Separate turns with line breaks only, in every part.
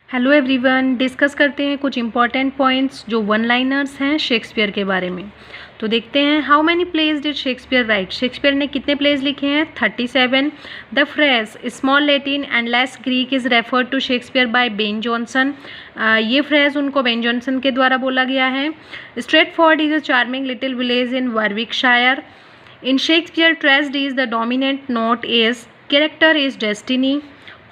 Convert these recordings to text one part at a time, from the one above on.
Hello everyone, discuss करते हैं कुछ इंपॉर्टेंट पॉइंट्स जो वन लाइनर्स हैं शेक्सपियर के बारे में। तो देखते हैं, how many plays did Shakespeare write. Shakespeare ने कितने प्लेज लिखे हैं? 37। The phrase small Latin and less Greek is referred to Shakespeare by Ben Jonson. ये फ्रेज उनको बेन जॉनसन के द्वारा बोला गया है। Stratford is a charming little village in Warwickshire. In Shakespeare, tragedy is the dominant note is character is destiny.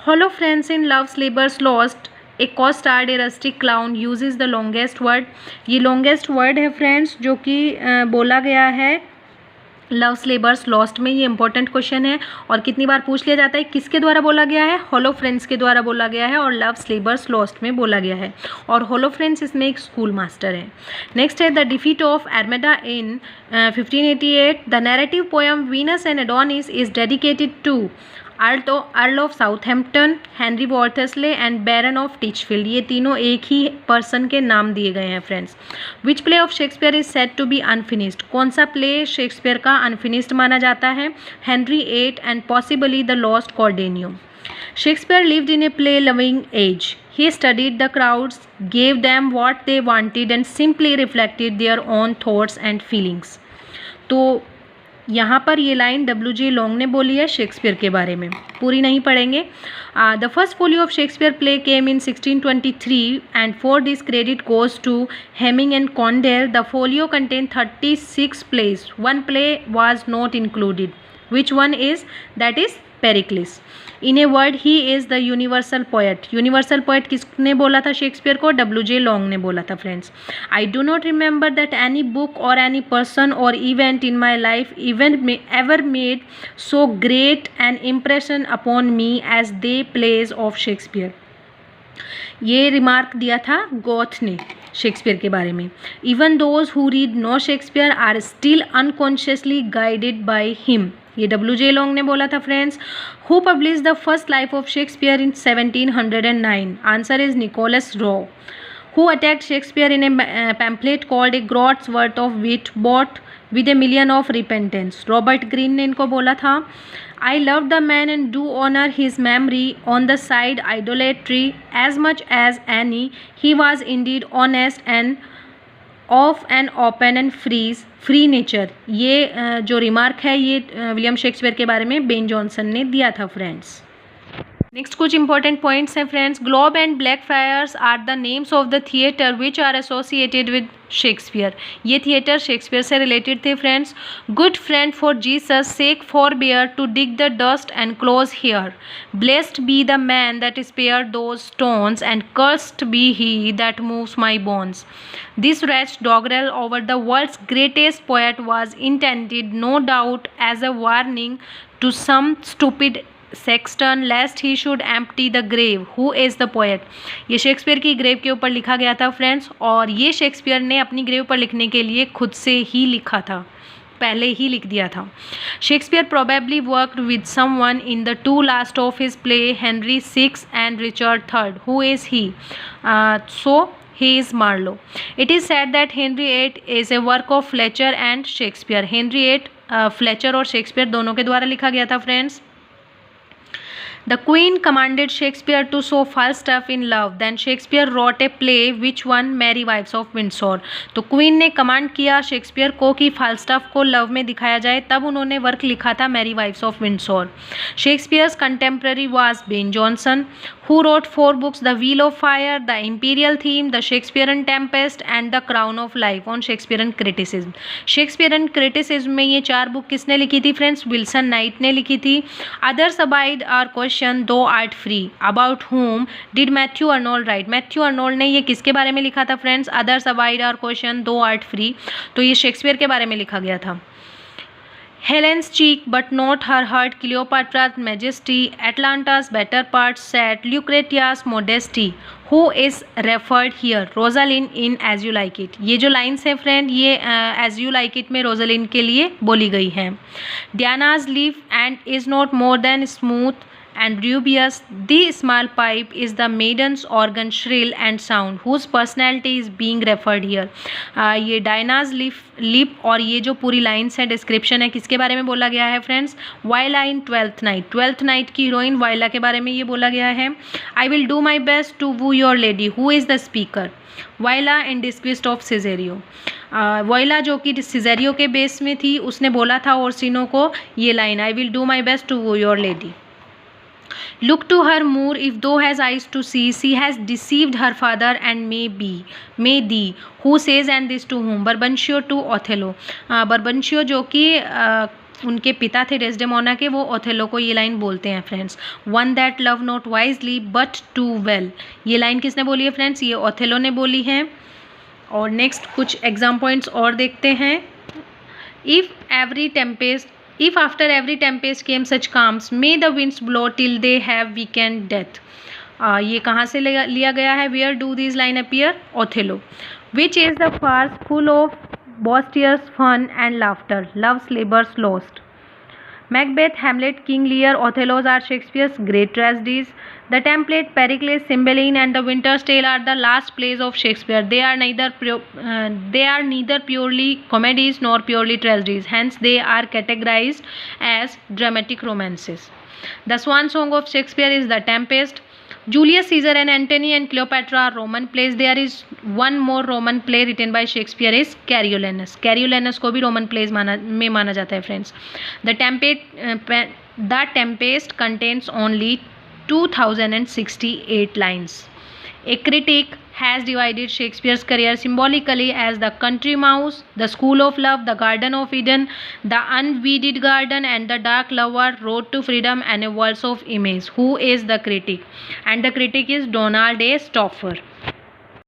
Hollow friends in Love's Labour's Lost, a co-starred a rustic clown uses the longest word. ये longest word है friends जो कि बोला गया है loves labours lost में। ये important question है और कितनी बार पूछ लिया जाता है, किसके द्वारा बोला गया है? होलो फ्रेंड्स के द्वारा बोला गया है और लव्स लेबर्स लॉस्ट में बोला गया है। और होलो फ्रेंड्स इसमें एक स्कूल मास्टर है। नेक्स्ट है the defeat of Armada in 1588। The narrative poem Venus and Adonis is dedicated to Earl of Southampton, Henry Wriothesley and Baron of Titchfield. ये तीनों एक ही पर्सन के नाम दिए गए हैं friends. Which play of Shakespeare is said to be unfinished. कौन सा प्ले शेक्सपियर का अनफिनिश्ड माना जाता है? Henry VIII and possibly the lost Cardenio. Shakespeare lived in a play loving age. He studied the crowds, gave them what they wanted and simply reflected their own thoughts and feelings. तो यहाँ पर ये line WJ Long ने बोली है Shakespeare के बारे में, पूरी नहीं पढ़ेंगे। The first folio of Shakespeare play came in 1623 and for this credit goes to Heminge and Condell. The folio contain 36 plays. One play was not included. Which one is? That is Pericles. In a word he is the universal poet. Universal poet किसने बोला था Shakespeare को? WJ Long ने बोला था friends. I do not remember that any book or any person or event in my life ever made so great an impression upon me as the plays of Shakespeare. ये remark दिया था Goethe ने Shakespeare के बारे में। Even those who read no Shakespeare are still unconsciously guided by him. ये WJ Long ने बोला था friends. Who publish the first life of Shakespeare in 1709? Answer is Nicholas Rowe. Who attacked Shakespeare in a pamphlet called A Groat's Worth of Wit, bought with a million of repentance? Robert Greene ने इनको बोला था। I love the man and do honor his memory on the side idolatry as much as any. He was indeed honest and of an open and free nature. ये जो remark है ये William Shakespeare के बारे में Ben Jonson ने दिया था फ्रेंड्स। नेक्स्ट कुछ इंपॉर्टेंट पॉइंट्स हैं friends. Globe and Blackfriars are the names of the theatre which are associated with Shakespeare. ये थिएटर शेक्सपियर से रिलेटेड थे friends. Good friend for Jesus sake for bear to dig the dust and close here. Blessed be the man that spare those stones and cursed be he that moves my bones. This wretched doggerel over the world's greatest poet was intended, no doubt, as a warning to some stupid sexton lest he should empty the grave. Who is the poet? ये Shakespeare की grave के ऊपर लिखा गया था friends, और ये Shakespeare ने अपनी ग्रेव पर लिखने के लिए खुद से ही लिखा था, पहले ही लिख दिया था। Shakespeare probably worked with someone in the two last of his play, Henry VI and Richard III. Who is he? He is Marlowe. It is said that Henry VIII is a work of Fletcher and Shakespeare. Henry VIII Fletcher और Shakespeare दोनों के द्वारा लिखा गया था friends. The Queen commanded Shakespeare to sow Falstaff in love. Then Shakespeare wrote a play which won Merry Wives of Windsor. तो queen ने command किया शेक्सपियर को कि फाल्स्टाफ को लव में दिखाया जाए, तब उन्होंने वर्क लिखा था merry wives of Windsor. Shakespeare's contemporary was Ben Jonson, who wrote 4 books, The Wheel of Fire, The Imperial Theme, The Shakespearean Tempest and The Crown of Life on Shakespearean Criticism. Shakespearean Criticism में ये 4 book किसने लिखी थी friends? Wilson night ने लिखी थी। Others abide are question, Thou art free. About whom did Matthew Arnold write? Matthew Arnold ने ये किसके बारे में लिखा था friends? Others abide are question, Thou art free. तो ये शेक्सपियर के बारे में लिखा गया था। Helen's cheek, but not her heart, Cleopatra's majesty, Atlanta's better parts, sad, Lucretia's modesty. Who is referred here? Rosalind in As You Like It. ये जो लाइन्स है फ्रेंड ये As You Like It में रोजालिंड के लिए बोली गई हैं। Diana's leaf and is not more than smooth and dubious. The small pipe is the maiden's organ, shrill and sound, whose personality is being referred here. ये डायनाज lip और ये जो पूरी लाइन्स है, डिस्क्रिप्शन है, किसके बारे में बोला गया है friends? Viola in Twelfth Night की हीरोइन वाइला के बारे में ये बोला गया है. I will do my best to woo your lady. Who is the speaker? Viola in disguise of Cesario. Viola जो कि सिजेरियो के बेस में थी, उसने बोला था ओर्सिनो को ये line, I will do my best to woo your lady. Look to her more, if thou has eyes to see, she has deceived her father and may thee, who says and this to whom? Barbancio to Othello. Barbancio जो कि उनके पिता थे Desdemona के, वो Othello को ये line बोलते हैं friends. One that love not wisely but too well. ये लाइन किसने बोली है फ्रेंड्स? ये ओथेलो ने बोली है. और नेक्स्ट कुछ एग्जाम पॉइंट्स और देखते हैं. If after every tempest came such calms, may the winds blow till they have weakened death. ये कहाँ से लिया गया है? Where do these lines appear? Othello. Which is the farce full of boisterous fun and laughter? Love's labours lost. Macbeth, Hamlet, King Lear, Othello's are Shakespeare's great tragedies. The Tempest, Pericles, Cymbeline, and The Winter's Tale are the last plays of Shakespeare. They are neither purely comedies nor purely tragedies. Hence, they are categorized as dramatic romances. The swan song of Shakespeare is The Tempest. Julius Caesar and Antony and Cleopatra are Roman plays. There is one more Roman play written by Shakespeare is Coriolanus. Coriolanus को भी Roman plays में माना जाता है friends. The Tempest contains only 2068 lines. A critic has divided Shakespeare's career symbolically as the country mouse, the school of love, the garden of Eden, the unweeded garden, and the dark lover, road to freedom, and a waltz of image. Who is the critic? And the critic is Donald A. Stauffer.